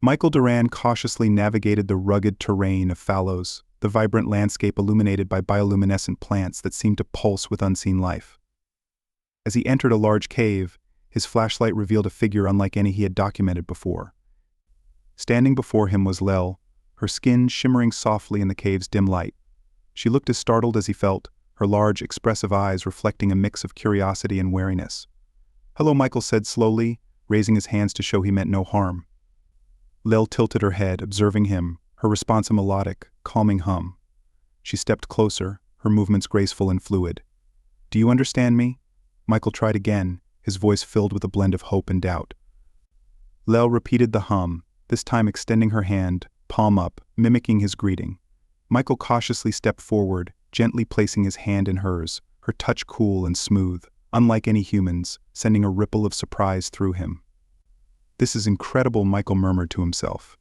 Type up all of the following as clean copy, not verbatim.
Michael Duran cautiously navigated the rugged terrain of Fallows, the vibrant landscape illuminated by bioluminescent plants that seemed to pulse with unseen life. As he entered a large cave, his flashlight revealed a figure unlike any he had documented before. Standing before him was Lel, her skin shimmering softly in the cave's dim light. She looked as startled as he felt, her large, expressive eyes reflecting a mix of curiosity and wariness. "Hello," Michael said slowly, raising his hands to show he meant no harm. Lel tilted her head, observing him, her response a melodic, calming hum. She stepped closer, her movements graceful and fluid. "Do you understand me?" Michael tried again, his voice filled with a blend of hope and doubt. Lel repeated the hum, this time extending her hand, palm up, mimicking his greeting. Michael cautiously stepped forward, gently placing his hand in hers, her touch cool and smooth, unlike any human's, sending a ripple of surprise through him. "This is incredible," Michael murmured to himself.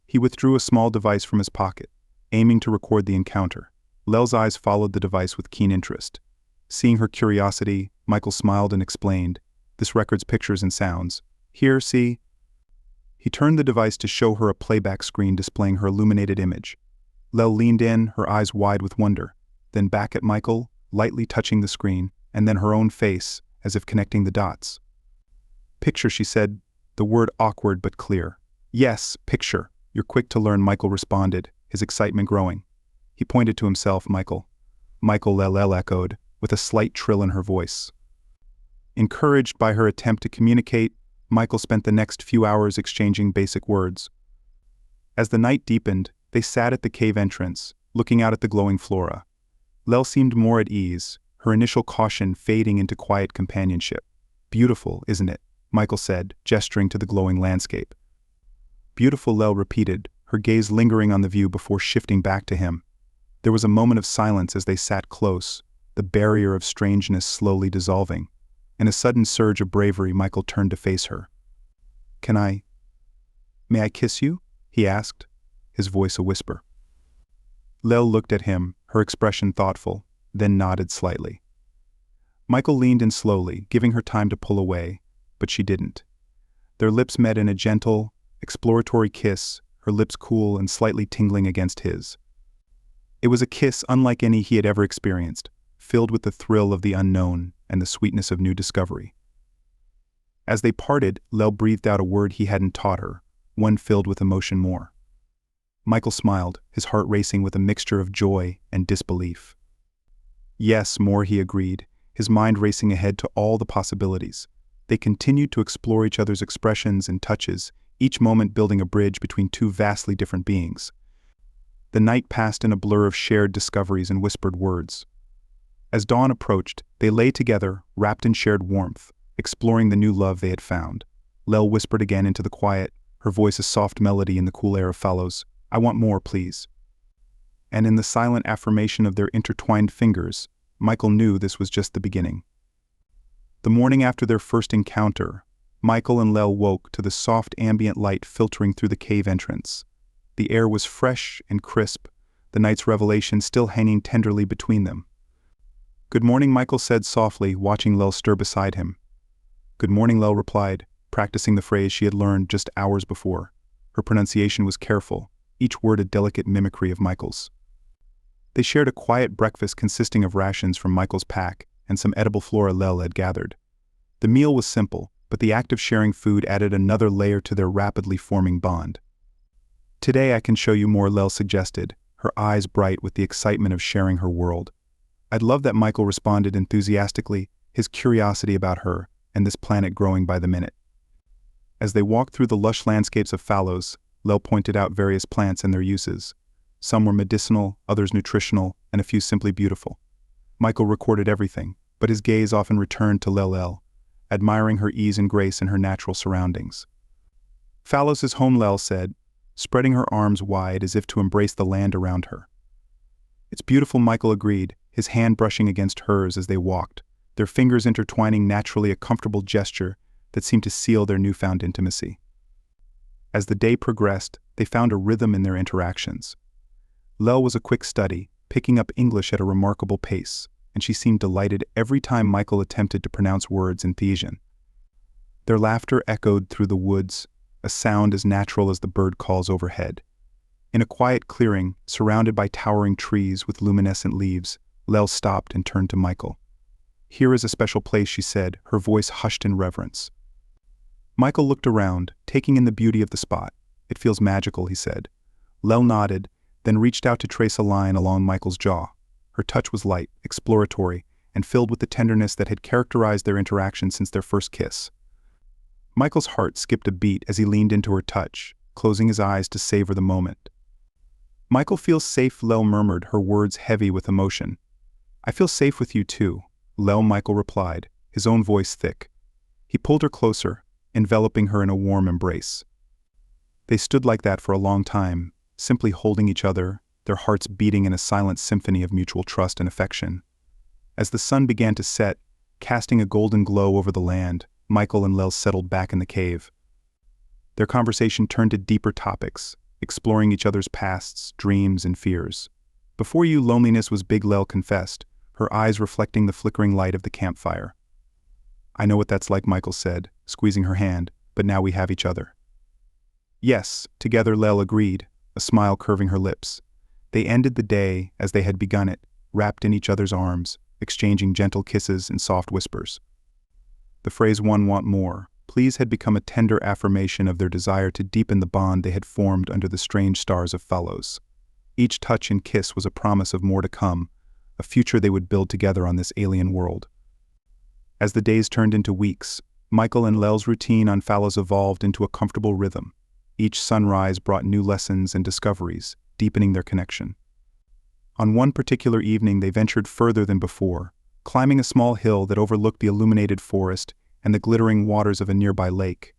He withdrew a small device from his pocket, aiming to record the encounter. Lel's eyes followed the device with keen interest. Seeing her curiosity, Michael smiled and explained, "This records pictures and sounds. Here, see?" He turned the device to show her a playback screen displaying her illuminated image. Lel leaned in, her eyes wide with wonder, then back at Michael, lightly touching the screen, and then her own face, as if connecting the dots. "Picture," she said, the word awkward but clear. "Yes, picture. You're quick to learn," Michael responded, his excitement growing. He pointed to himself, Michael. "Michael," Lel echoed, with a slight trill in her voice. Encouraged by her attempt to communicate, Michael spent the next few hours exchanging basic words. As the night deepened, they sat at the cave entrance, looking out at the glowing flora. Lel seemed more at ease, her initial caution fading into quiet companionship. "Beautiful, isn't it?" Michael said, gesturing to the glowing landscape. "Beautiful," Lel repeated, her gaze lingering on the view before shifting back to him. There was a moment of silence as they sat close, the barrier of strangeness slowly dissolving. In a sudden surge of bravery, Michael turned to face her. May I kiss you?" he asked, his voice a whisper. Lel looked at him, her expression thoughtful, then nodded slightly. Michael leaned in slowly, giving her time to pull away, but she didn't. Their lips met in a gentle, exploratory kiss, her lips cool and slightly tingling against his. It was a kiss unlike any he had ever experienced, filled with the thrill of the unknown and the sweetness of new discovery. As they parted, Lel breathed out a word he hadn't taught her, one filled with emotion more. Michael smiled, his heart racing with a mixture of joy and disbelief. "Yes, more," he agreed, his mind racing ahead to all the possibilities. They continued to explore each other's expressions and touches, each moment building a bridge between two vastly different beings. The night passed in a blur of shared discoveries and whispered words. As dawn approached, they lay together, wrapped in shared warmth, exploring the new love they had found. Lel whispered again into the quiet, her voice a soft melody in the cool air of Fallows, "I want more, please." And in the silent affirmation of their intertwined fingers, Michael knew this was just the beginning. The morning after their first encounter, Michael and Lel woke to the soft ambient light filtering through the cave entrance. The air was fresh and crisp, the night's revelation still hanging tenderly between them. "Good morning," Michael said softly, watching Lel stir beside him. "Good morning," Lel replied, practicing the phrase she had learned just hours before. Her pronunciation was careful, each word a delicate mimicry of Michael's. They shared a quiet breakfast consisting of rations from Michael's pack and some edible flora Lel had gathered. The meal was simple, but the act of sharing food added another layer to their rapidly forming bond. "Today I can show you more," Lel suggested, her eyes bright with the excitement of sharing her world. "I'd love that," Michael responded enthusiastically, his curiosity about her and this planet growing by the minute. As they walked through the lush landscapes of Fallows, Lel pointed out various plants and their uses. Some were medicinal, others nutritional, and a few simply beautiful. Michael recorded everything, but his gaze often returned to Lel, admiring her ease and grace in her natural surroundings. "Fallows is home," Lel said, spreading her arms wide as if to embrace the land around her. "It's beautiful," Michael agreed, his hand brushing against hers as they walked, their fingers intertwining naturally, a comfortable gesture that seemed to seal their newfound intimacy. As the day progressed, they found a rhythm in their interactions. Lel was a quick study, picking up English at a remarkable pace, and she seemed delighted every time Michael attempted to pronounce words in Thesian. Their laughter echoed through the woods, a sound as natural as the bird calls overhead. In a quiet clearing, surrounded by towering trees with luminescent leaves, Lel stopped and turned to Michael. "Here is a special place," she said, her voice hushed in reverence. Michael looked around, taking in the beauty of the spot. "It feels magical," he said. Lel nodded, then reached out to trace a line along Michael's jaw. Her touch was light, exploratory, and filled with the tenderness that had characterized their interaction since their first kiss. Michael's heart skipped a beat as he leaned into her touch, closing his eyes to savor the moment. "Michael feels safe," Lel murmured, her words heavy with emotion. "I feel safe with you too," Michael replied, his own voice thick. He pulled her closer, enveloping her in a warm embrace. They stood like that for a long time, simply holding each other, their hearts beating in a silent symphony of mutual trust and affection. As the sun began to set, casting a golden glow over the land, Michael and Lel settled back in the cave. Their conversation turned to deeper topics, exploring each other's pasts, dreams, and fears. "Before you, loneliness was big," Lel confessed, her eyes reflecting the flickering light of the campfire. "I know what that's like," Michael said, squeezing her hand, "but now we have each other." "Yes," together Lel agreed, a smile curving her lips. They ended the day as they had begun it, wrapped in each other's arms, exchanging gentle kisses and soft whispers. The phrase "one want more, please" had become a tender affirmation of their desire to deepen the bond they had formed under the strange stars of Phalos. Each touch and kiss was a promise of more to come, a future they would build together on this alien world. As the days turned into weeks, Michael and Lel's routine on Phalos evolved into a comfortable rhythm. Each sunrise brought new lessons and discoveries, deepening their connection. On one particular evening they ventured further than before, climbing a small hill that overlooked the illuminated forest and the glittering waters of a nearby lake.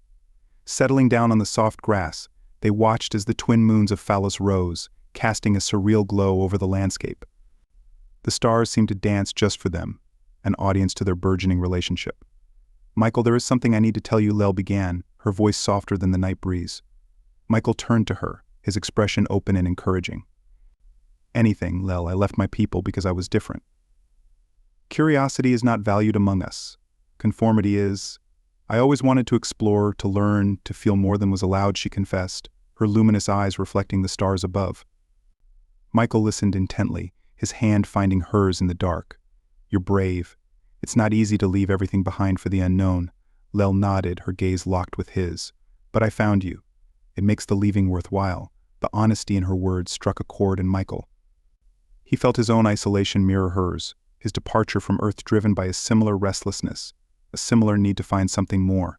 Settling down on the soft grass, they watched as the twin moons of Phalos rose, casting a surreal glow over the landscape. The stars seemed to dance just for them, an audience to their burgeoning relationship. "Michael, there is something I need to tell you," Lel began, her voice softer than the night breeze. Michael turned to her, his expression open and encouraging. "Anything, Lel. I left my people because I was different. Curiosity is not valued among us. Conformity is. I always wanted to explore, to learn, to feel more than was allowed," she confessed, her luminous eyes reflecting the stars above. Michael listened intently, his hand finding hers in the dark. "You're brave. It's not easy to leave everything behind for the unknown." Lel nodded, her gaze locked with his. "But I found you. It makes the leaving worthwhile." The honesty in her words struck a chord in Michael. He felt his own isolation mirror hers, his departure from Earth driven by a similar restlessness, a similar need to find something more.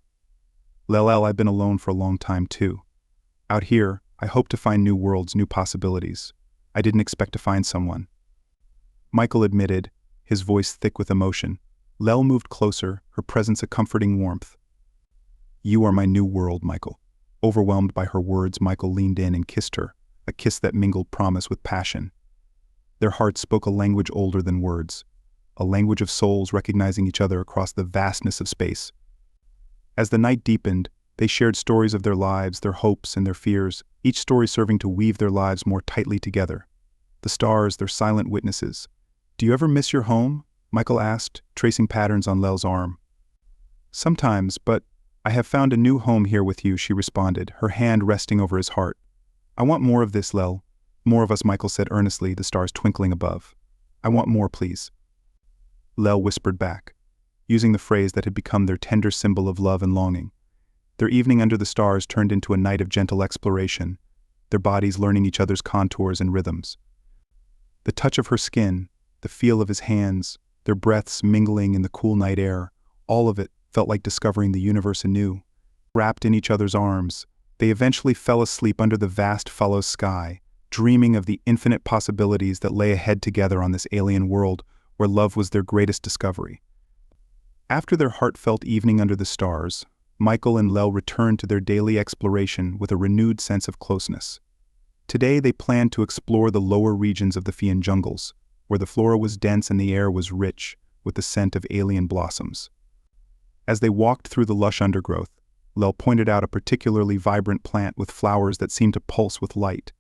"Lel, I've been alone for a long time too. Out here, I hope to find new worlds, new possibilities. I didn't expect to find someone." Michael admitted, his voice thick with emotion. Lel moved closer, her presence a comforting warmth. "You are my new world, Michael." Overwhelmed by her words, Michael leaned in and kissed her, a kiss that mingled promise with passion. Their hearts spoke a language older than words, a language of souls recognizing each other across the vastness of space. As the night deepened, they shared stories of their lives, their hopes, and their fears, each story serving to weave their lives more tightly together. The stars, their silent witnesses. "Do you ever miss your home?" Michael asked, tracing patterns on Lel's arm. "Sometimes, but I have found a new home here with you," she responded, her hand resting over his heart. "I want more of this, Lel. More of us," Michael said earnestly, the stars twinkling above. "I want more, please." Lel whispered back, using the phrase that had become their tender symbol of love and longing. Their evening under the stars turned into a night of gentle exploration, their bodies learning each other's contours and rhythms. The touch of her skin, the feel of his hands, their breaths mingling in the cool night air, all of it felt like discovering the universe anew. Wrapped in each other's arms, they eventually fell asleep under the vast Phalos sky, dreaming of the infinite possibilities that lay ahead together on this alien world where love was their greatest discovery. After their heartfelt evening under the stars, Michael and Lel returned to their daily exploration with a renewed sense of closeness. Today they planned to explore the lower regions of the Fian jungles, where the flora was dense and the air was rich with the scent of alien blossoms. As they walked through the lush undergrowth, Lel pointed out a particularly vibrant plant with flowers that seemed to pulse with light.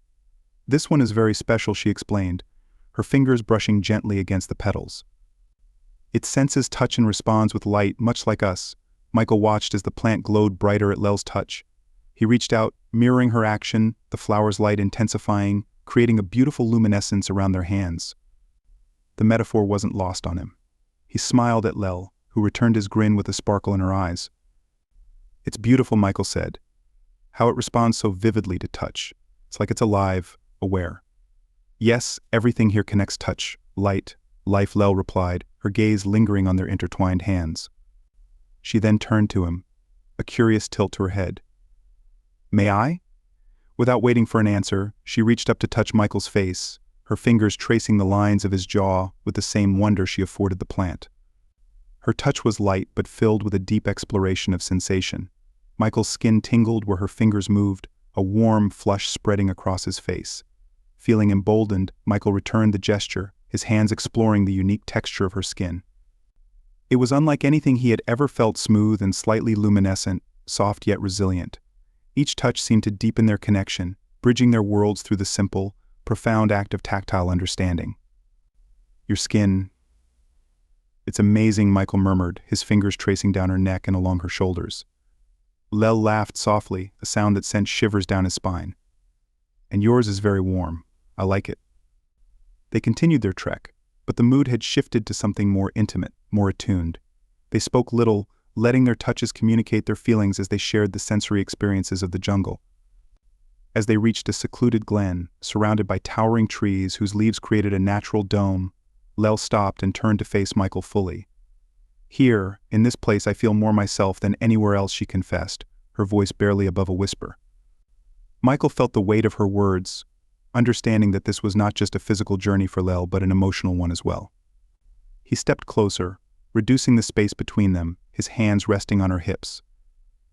"This one is very special," she explained, her fingers brushing gently against the petals. "It senses touch and responds with light, much like us." Michael watched as the plant glowed brighter at Lel's touch. He reached out, mirroring her action, the flower's light intensifying, creating a beautiful luminescence around their hands. The metaphor wasn't lost on him. He smiled at Lel, who returned his grin with a sparkle in her eyes. "It's beautiful," Michael said. "How it responds so vividly to touch. It's like it's alive, aware." "Yes, everything here connects touch, light, life," Lel replied, her gaze lingering on their intertwined hands. She then turned to him, a curious tilt to her head. "May I?" Without waiting for an answer, she reached up to touch Michael's face, her fingers tracing the lines of his jaw with the same wonder she afforded the plant. Her touch was light but filled with a deep exploration of sensation. Michael's skin tingled where her fingers moved, a warm flush spreading across his face. Feeling emboldened, Michael returned the gesture, his hands exploring the unique texture of her skin. It was unlike anything he had ever felt, smooth and slightly luminescent, soft yet resilient. Each touch seemed to deepen their connection, bridging their worlds through the simple, profound act of tactile understanding. "Your skin... it's amazing," Michael murmured, his fingers tracing down her neck and along her shoulders. Lel laughed softly, a sound that sent shivers down his spine. "And yours is very warm. I like it." They continued their trek, but the mood had shifted to something more intimate, more attuned. They spoke little, letting their touches communicate their feelings as they shared the sensory experiences of the jungle. As they reached a secluded glen, surrounded by towering trees whose leaves created a natural dome, Lel stopped and turned to face Michael fully. "Here, in this place, I feel more myself than anywhere else," she confessed, her voice barely above a whisper. Michael felt the weight of her words, understanding that this was not just a physical journey for Lel but an emotional one as well. He stepped closer, reducing the space between them, his hands resting on her hips.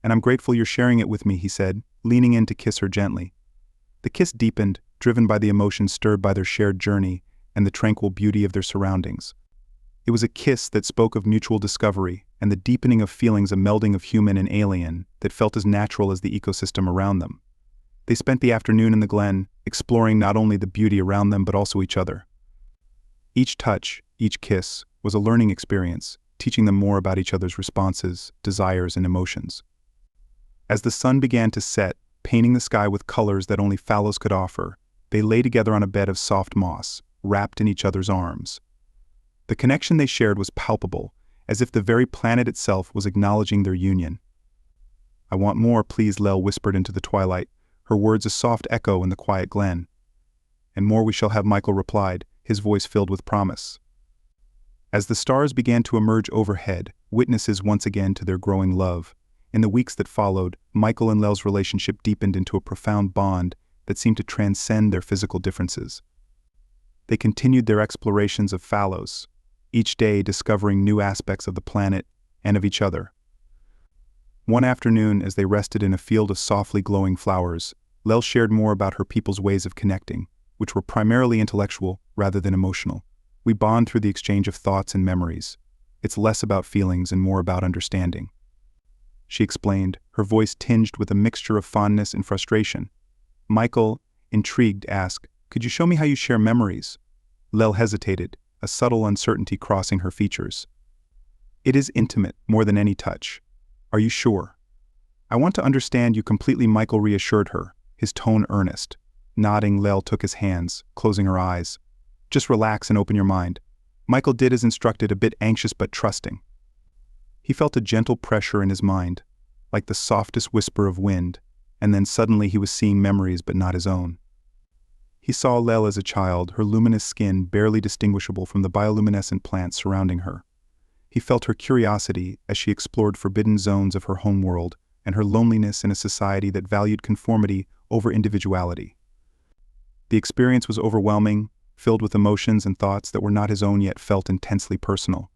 "And I'm grateful you're sharing it with me," he said, leaning in to kiss her gently. The kiss deepened, driven by the emotion stirred by their shared journey and the tranquil beauty of their surroundings. It was a kiss that spoke of mutual discovery and the deepening of feelings, a melding of human and alien that felt as natural as the ecosystem around them. They spent the afternoon in the glen, exploring not only the beauty around them but also each other. Each touch, each kiss, was a learning experience, teaching them more about each other's responses, desires, and emotions. As the sun began to set, painting the sky with colors that only fallows could offer, they lay together on a bed of soft moss, wrapped in each other's arms. The connection they shared was palpable, as if the very planet itself was acknowledging their union. "I want more, please," Lel whispered into the twilight, her words a soft echo in the quiet glen. "And more we shall have," Michael replied, his voice filled with promise. As the stars began to emerge overhead, witnesses once again to their growing love, in the weeks that followed, Michael and Lel's relationship deepened into a profound bond that seemed to transcend their physical differences. They continued their explorations of fallows, each day discovering new aspects of the planet and of each other. One afternoon, as they rested in a field of softly glowing flowers, Lel shared more about her people's ways of connecting, which were primarily intellectual rather than emotional. "We bond through the exchange of thoughts and memories. It's less about feelings and more about understanding," she explained, her voice tinged with a mixture of fondness and frustration. Michael, intrigued, asked, "Could you show me how you share memories?" Lel hesitated, a subtle uncertainty crossing her features. "It is intimate, more than any touch." "Are you sure?" "I want to understand you completely," Michael reassured her, his tone earnest. Nodding, Lel took his hands, closing her eyes. "Just relax and open your mind." Michael did as instructed, a bit anxious but trusting. He felt a gentle pressure in his mind, like the softest whisper of wind, and then suddenly he was seeing memories but not his own. He saw Lel as a child, her luminous skin barely distinguishable from the bioluminescent plants surrounding her. He felt her curiosity as she explored forbidden zones of her homeworld and her loneliness in a society that valued conformity over individuality. The experience was overwhelming, filled with emotions and thoughts that were not his own yet felt intensely personal.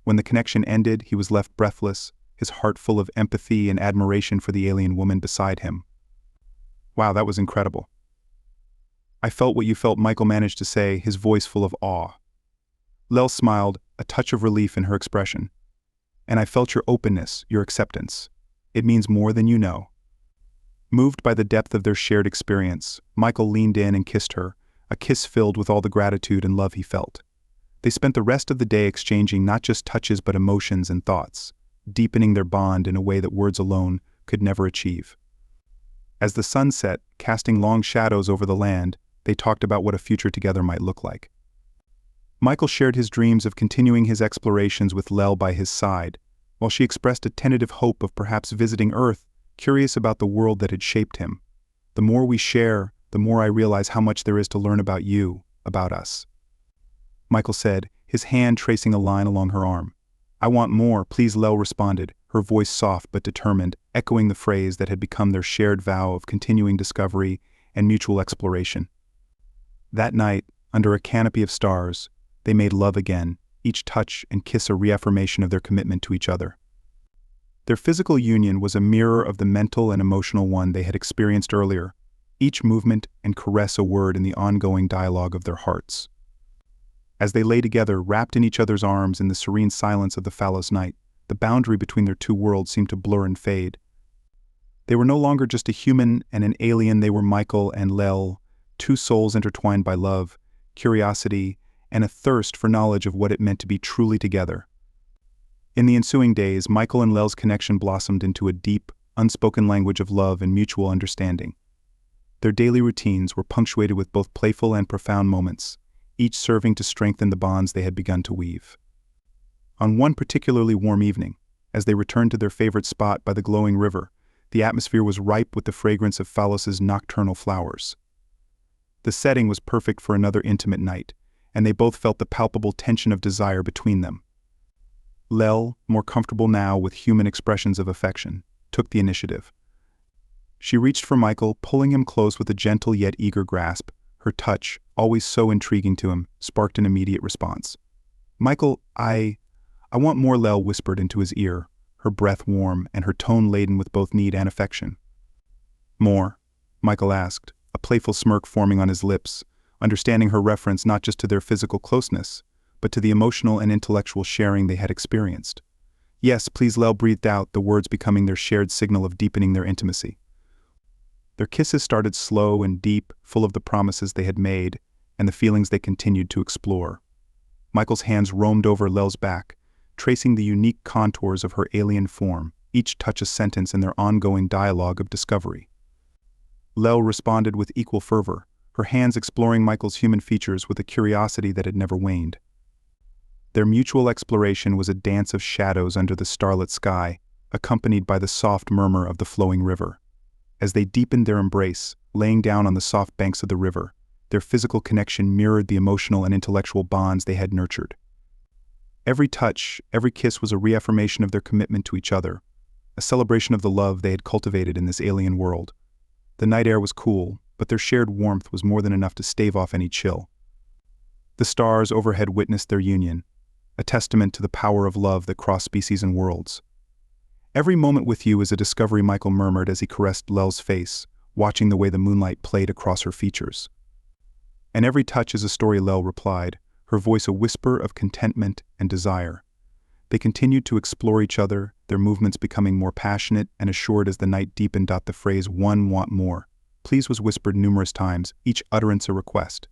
When the connection ended, he was left breathless, his heart full of empathy and admiration for the alien woman beside him. "Wow, that was incredible." "I felt what you felt," Michael managed to say, his voice full of awe. Lel smiled, a touch of relief in her expression. "And I felt your openness, your acceptance. It means more than you know." Moved by the depth of their shared experience, Michael leaned in and kissed her, a kiss filled with all the gratitude and love he felt. They spent the rest of the day exchanging not just touches but emotions and thoughts, deepening their bond in a way that words alone could never achieve. As the sun set, casting long shadows over the land, they talked about what a future together might look like. Michael shared his dreams of continuing his explorations with Lel by his side, while she expressed a tentative hope of perhaps visiting Earth, curious about the world that had shaped him. The more we share, the more I realize how much there is to learn about you, about us. Michael said, his hand tracing a line along her arm. I want more, please, Lel responded, her voice soft but determined, echoing the phrase that had become their shared vow of continuing discovery and mutual exploration. That night, under a canopy of stars, they made love again, each touch and kiss a reaffirmation of their commitment to each other. Their physical union was a mirror of the mental and emotional one they had experienced earlier, each movement and caress a word in the ongoing dialogue of their hearts. As they lay together, wrapped in each other's arms in the serene silence of the fallows night, the boundary between their two worlds seemed to blur and fade. They were no longer just a human and an alien, they were Michael and Lel, two souls intertwined by love, curiosity, and a thirst for knowledge of what it meant to be truly together. In the ensuing days, Michael and Lel's connection blossomed into a deep, unspoken language of love and mutual understanding. Their daily routines were punctuated with both playful and profound moments, each serving to strengthen the bonds they had begun to weave. On one particularly warm evening, as they returned to their favorite spot by the glowing river, the atmosphere was ripe with the fragrance of Phallus's nocturnal flowers. The setting was perfect for another intimate night, and they both felt the palpable tension of desire between them. Lel, more comfortable now with human expressions of affection, took the initiative. She reached for Michael, pulling him close with a gentle yet eager grasp. Her touch, always so intriguing to him, sparked an immediate response. Michael, I want more, Lel whispered into his ear, her breath warm and her tone laden with both need and affection. More? Michael asked, a playful smirk forming on his lips, understanding her reference not just to their physical closeness, but to the emotional and intellectual sharing they had experienced. Yes, please, Lel breathed out, the words becoming their shared signal of deepening their intimacy. Their kisses started slow and deep, full of the promises they had made and the feelings they continued to explore. Michael's hands roamed over Lel's back, tracing the unique contours of her alien form, each touch a sentence in their ongoing dialogue of discovery. Lel responded with equal fervor, her hands exploring Michael's human features with a curiosity that had never waned. Their mutual exploration was a dance of shadows under the starlit sky, accompanied by the soft murmur of the flowing river. As they deepened their embrace, laying down on the soft banks of the river, their physical connection mirrored the emotional and intellectual bonds they had nurtured. Every touch, every kiss was a reaffirmation of their commitment to each other, a celebration of the love they had cultivated in this alien world. The night air was cool, but their shared warmth was more than enough to stave off any chill. The stars overhead witnessed their union, a testament to the power of love that crossed species and worlds. Every moment with you is a discovery, Michael murmured as he caressed Lel's face, watching the way the moonlight played across her features. And every touch is a story, Lel replied, her voice a whisper of contentment and desire. They continued to explore each other, their movements becoming more passionate and assured as the night deepened. The phrase "one want more," please, was whispered numerous times, each utterance a request.